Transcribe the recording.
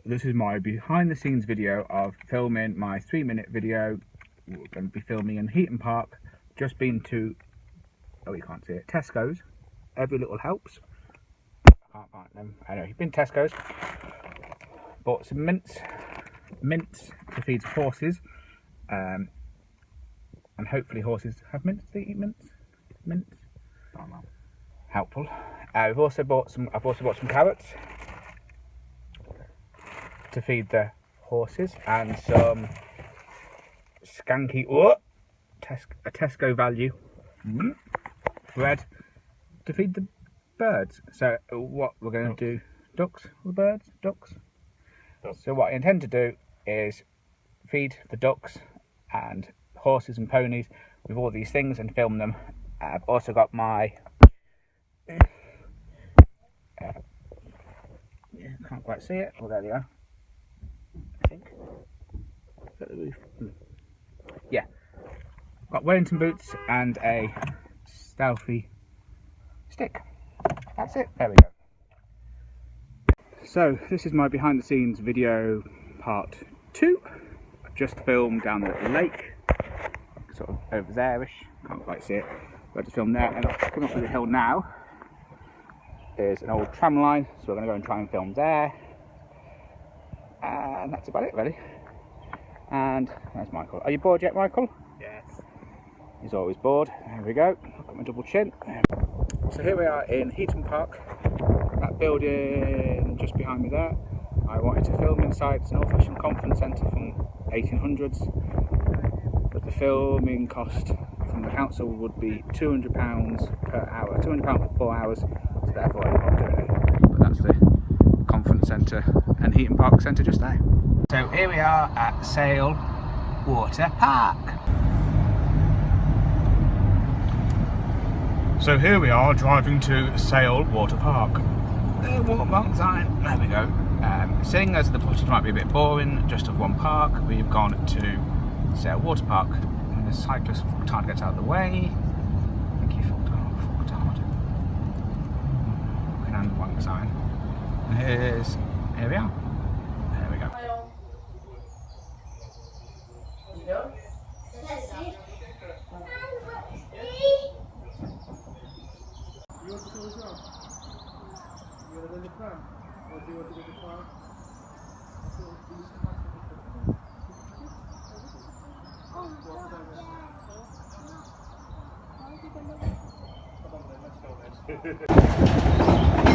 This is my behind the scenes video of filming my 3-minute video. We're going to be filming in Heaton Park. Just been to, oh you can't see it, Tesco's. Every little helps. I can't find them. Anyway, you've been to Tesco's. Bought some mints to feed horses. And hopefully horses have mints. They eat mints. Mints. Oh, no. Helpful. I've also bought some carrots to feed the horses, and some skanky a Tesco value bread to feed the birds. So what we're going to do, ducks. So what I intend to do is feed the ducks and horses and ponies with all these things and film them. I've also got my can't quite see it. Well, there they are. I think. Is that the roof? Yeah. Got Wellington boots and a stealthy stick. That's it. There we go. So this is my behind the scenes video part 2. I've just filmed down the lake, sort of over there-ish. Can't quite see it. But to film there, and coming up the hill now is an old tram line, so we're going to go and try and film there. And that's about it, really. And there's Michael. Are you bored yet, Michael? Yes. He's always bored. There we go. I've got my double chin. So here we are in Heaton Park. That building just behind me there. I wanted to film inside. It's an old-fashioned conference centre from 1800s. But the filming cost from the council would be £200 per hour. £200 for 4 hours. So therefore I'm not doing it. But that's the conference centre and Heaton Park Centre just there. So here we are at Sale Water Park. So here we are driving to Sale Water Park. Walk mark sign. There we go. Seeing as the footage might be a bit boring, just of one park, we've gone to Sale Water Park. And the cyclist fucked hard to get out of the way. I think he fucked hard. Fucking hand wank sign. And here we are. There we go. You want to go as well? You want to go to the Tram? Or do you want to go to the car? Come on then, let's go then.